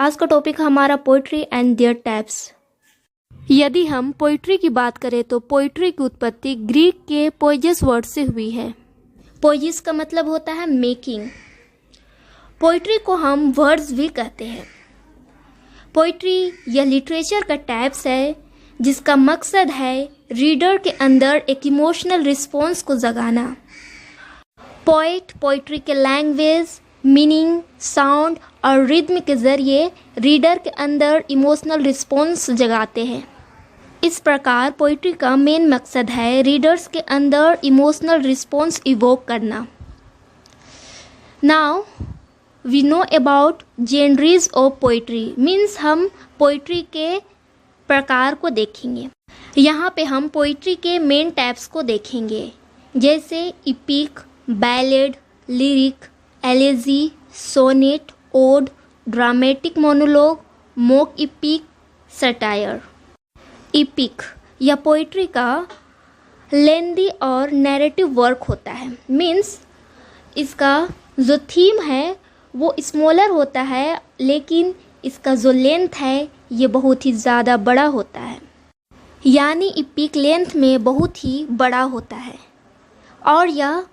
आज का टॉपिक हमारा पोइट्री एंड देयर टाइप्स। यदि हम पोइट्री की बात करें तो पोइट्री की उत्पत्ति ग्रीक के पोइजस वर्ड से हुई है। पोइजस का मतलब होता है मेकिंग। पोइट्री को हम वर्ड्स भी कहते हैं। पोइट्री यह लिटरेचर का टाइप्स है जिसका मकसद है रीडर के अंदर एक इमोशनल रिस्पॉन्स को जगाना। पोइट पोइट्री के लैंग्वेज, मीनिंग, साउंड और रिद्म के जरिए रीडर के अंदर इमोशनल रिस्पॉन्स जगाते हैं। इस प्रकार पोइट्री का मेन मकसद है रीडर्स के अंदर इमोशनल रिस्पॉन्स इवोक करना। Now we know about genres of poetry, means हम पोइट्री के प्रकार को देखेंगे। यहाँ पे हम पोइट्री के मेन टाइप्स को देखेंगे, जैसे epic, ballad, lyric, elegy, sonnet, ode, dramatic monologue, mock epic, satire. Epic या पोइट्री का लेंदी और नैरेटिव वर्क होता है, मीन्स इसका जो थीम है वो स्मॉलर होता है, लेकिन इसका जो लेंथ है ये बहुत ही ज़्यादा बड़ा होता है। यानी इपिक लेंथ में बहुत ही बड़ा होता है और यह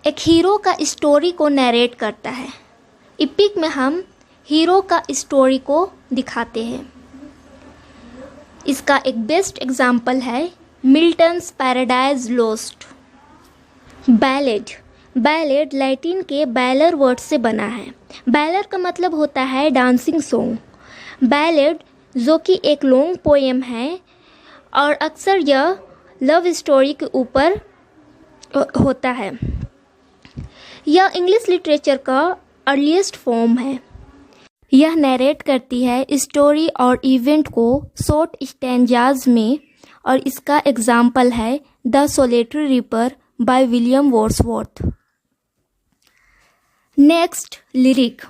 एक हीरो का स्टोरी को नैरेट करता है। इपिक में हम हीरो का स्टोरी को दिखाते हैं। इसका एक बेस्ट एग्जाम्पल है Milton's paradise lost. Ballad, ballad Latin के बैलर वर्ड से बना है। बैलर का मतलब होता है डांसिंग सॉन्ग। बैलेड जो कि एक लॉन्ग पोएम है और अक्सर यह लव स्टोरी के ऊपर होता है। यह इंग्लिश लिटरेचर का अर्लीस्ट फॉर्म है। यह नैरेट करती है स्टोरी और इवेंट को शॉर्ट स्टैंजाज में और इसका एग्जाम्पल है the solitary ripper by William Wordsworth. Next, lyric.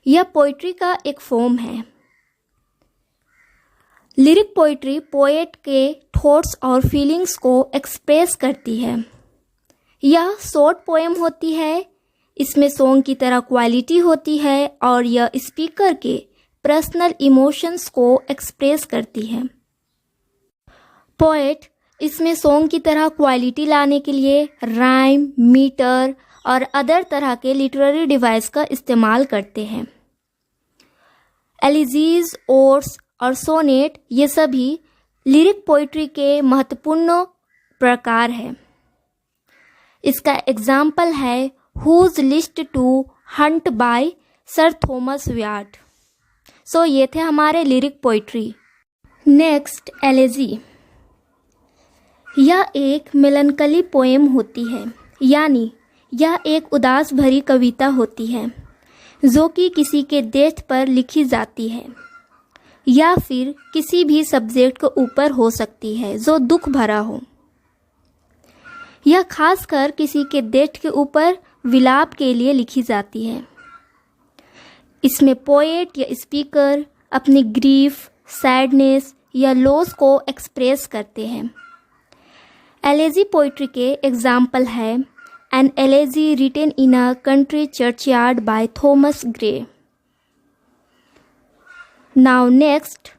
यह पोइट्री का एक फॉर्म है। लिरिक पोइट्री पोएट के थॉट्स और फीलिंग्स को एक्सप्रेस करती है। यह शॉर्ट पोएम होती है, इसमें सॉन्ग की तरह क्वालिटी होती है और यह स्पीकर के पर्सनल इमोशंस को एक्सप्रेस करती है। पोएट इसमें सॉन्ग की तरह क्वालिटी लाने के लिए राइम, मीटर और अदर तरह के लिटरेरी डिवाइस का इस्तेमाल करते हैं। एलिजीज, ओड्स और सोनेट ये सभी लिरिक पोइट्री के महत्वपूर्ण प्रकार हैं। इसका एग्जाम्पल है whoso list to hunt by Sir Thomas Wyatt. So ये थे हमारे लिरिक पोइट्री। Next, elegy. यह एक मेलनकली पोएम होती है, यानी यह एक उदास भरी कविता होती है जो कि किसी के डेथ पर लिखी जाती है या फिर किसी भी सब्जेक्ट के ऊपर हो सकती है जो दुख भरा हो। यह खासकर किसी के डेथ के ऊपर विलाप के लिए लिखी जाती है। इसमें पोएट या स्पीकर अपनी ग्रीफ, सैडनेस या लॉस को एक्सप्रेस करते हैं। एलेजी पोइट्री के एग्जाम्पल है an elegy written in a country churchyard by Thomas Gray. Now next,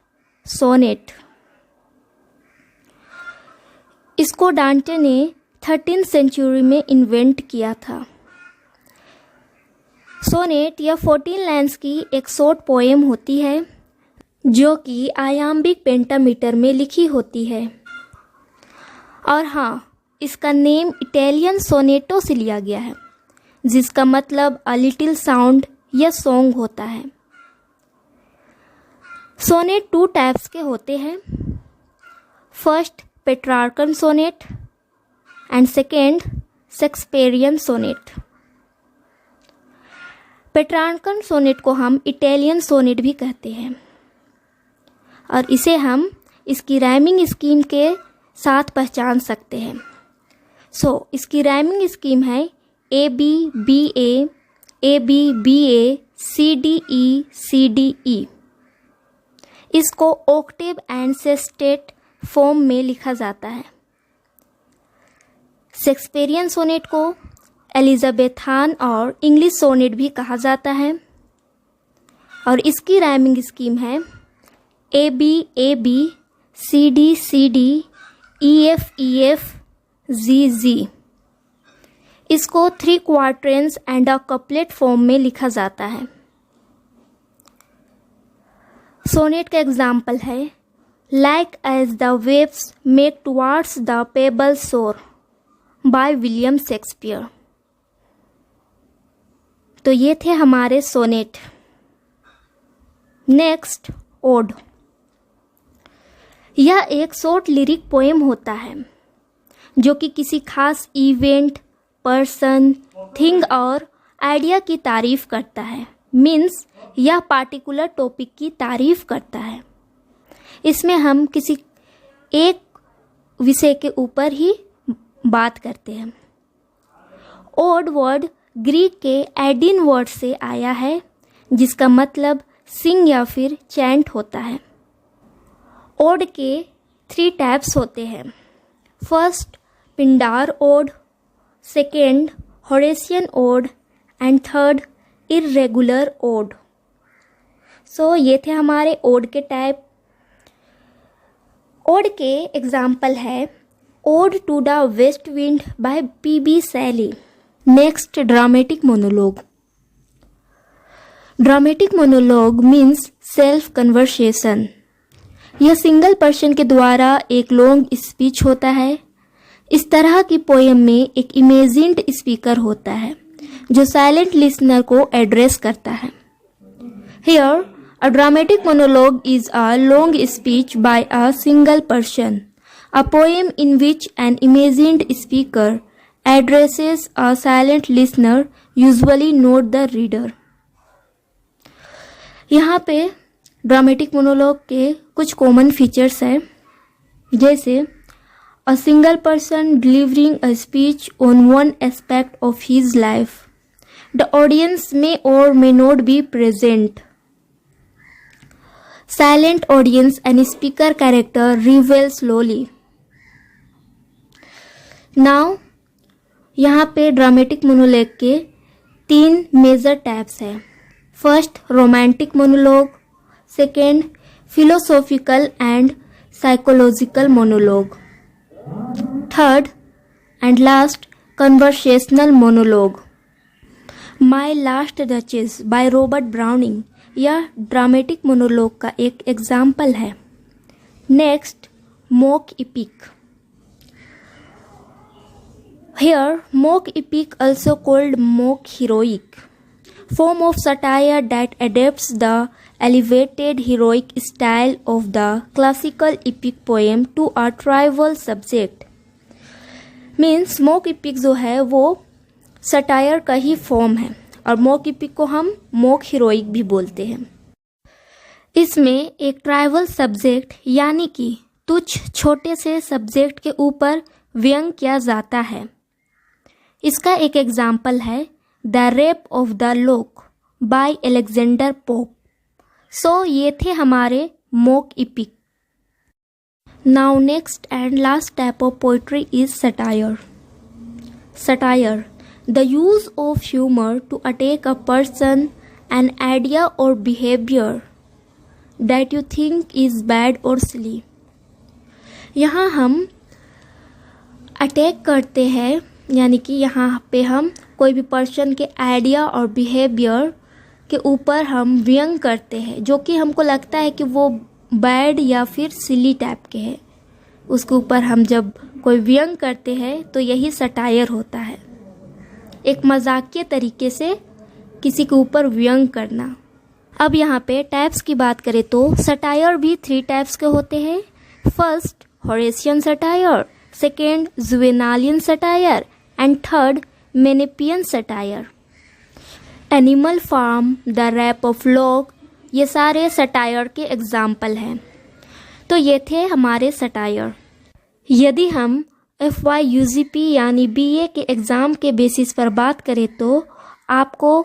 sonnet. इसको डांटे ने 13th सेंचुरी में इन्वेंट किया था। सोनेट या 14 लाइन्स की एक शॉर्ट पोएम होती है जो कि आयाम्बिक पेंटामीटर में लिखी होती है। और हाँ, इसका नेम इटालियन सोनेटो से लिया गया है जिसका मतलब अ लिटिल साउंड या सॉन्ग होता है। सोनेट 2 टाइप्स के होते हैं। First, Petrarchan sonnet and second, Shakespearean sonnet. Petrarchan sonnet को हम इटालियन सोनेट भी कहते हैं और इसे हम इसकी राइमिंग स्कीम के साथ पहचान सकते हैं। इसकी राइमिंग स्कीम है A B B A B B A C D E C D E. इसको ऑक्टेव एंड सेस्टेट फॉर्म में लिखा जाता है। शेक्सपियरियन सोनेट को एलिजाबेथान और इंग्लिश सोनेट भी कहा जाता है और इसकी राइमिंग स्कीम है AB AB, CD CD, EF EF, ZZ। इसको 3 quatrains and a couplet form में लिखा जाता है। सोनेट का एग्जाम्पल है like as the waves make towards the pebble shore by William Shakespeare. तो ये थे हमारे सोनेट। Next, odd. यह एक शॉर्ट लिरिक पोएम होता है जो कि किसी खास इवेंट, पर्सन, थिंग और आइडिया की तारीफ करता है। मीन्स यह पार्टिकुलर टॉपिक की तारीफ करता है। इसमें हम किसी एक विषय के ऊपर ही बात करते हैं। ओड वर्ड ग्रीक के एडिन वर्ड से आया है जिसका मतलब सिंग या फिर चैंट होता है। ओड के 3 टाइप्स होते हैं। First, Pindar ode, second, Horatian ode and third, irregular ode. So ये थे हमारे ओड के टाइप। ओड के एग्जाम्पल है ode to the west wind by PB Shelley. Next, dramatic monologue. Dramatic monologue means self conversation. यह single person के द्वारा एक लॉन्ग स्पीच होता है। इस तरह की पोएम में एक इमेजिन्ड स्पीकर होता है जो साइलेंट लिसनर को एड्रेस करता है। Here a dramatic monologue is a long speech bye a single person, a poem in which N imagined speaker addresses a silent listener, usually not the reader. यहाँ पे dramatic monologue के कुछ common features हैं, जैसे a single person delivering a speech on one aspect of his life, the audience may और may not be present, silent audience and speaker character reveal slowly. Now यहाँ पे dramatic monologue के 3 major types हैं। First, romantic monologue, second, philosophical and psychological monologue, third and last, conversational monologue. My last duchess by Robert Browning यह dramatic monologue का एक example है। Next, mock epic. Here, mock epic, also called mock heroic, form of satire that adapts the elevated heroic style of the classical epic poem to a trivial subject. Means mock epic जो है वो satire का ही form है और mock epic को हम mock heroic भी बोलते हैं। इसमें एक ट्राइवल सब्जेक्ट यानी कि तुच्छ छोटे से सब्जेक्ट के ऊपर व्यंग किया जाता है। इसका एक एग्जाम्पल है the rape of the lock by Alexander Pope. So ये थे हमारे mock epic. Now next and last type of poetry is satire. Satire, the use of humour to attack a person, an idea और behaviour that you think is bad और silly. यहाँ हम attack करते हैं यानी कि यहाँ पे हम कोई भी पर्सन के आइडिया और बिहेवियर के ऊपर हम व्यंग करते हैं जो कि हमको लगता है कि वो बैड या फिर सिली टाइप के है। उसके ऊपर हम जब कोई व्यंग करते हैं तो यही सटायर होता है, एक मजाकिया तरीके से किसी के ऊपर व्यंग करना। अब यहाँ पे टाइप्स की बात करें तो सटायर भी 3 टाइप्स के होते हैं। First, Horatian satire, second, Juvenalian satire and third, Menippean satire. Animal farm, the rape of lock, ये सारे सटायर के एग्जाम्पल हैं। तो ये थे हमारे सटायर। यदि हम FY UGP यानी BA के एग्ज़ाम के बेसिस पर बात करें तो आपको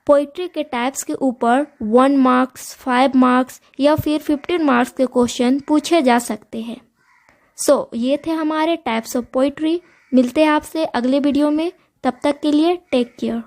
पोइट्री के टाइप्स के ऊपर 1 मार्क्स, 5 मार्क्स या फिर 15 मार्क्स के क्वेश्चन पूछे जा सकते हैं। सो ये थे हमारे टाइप्स ऑफ पोइट्री। मिलते हैं आपसे अगले वीडियो में, तब तक के लिए टेक केयर।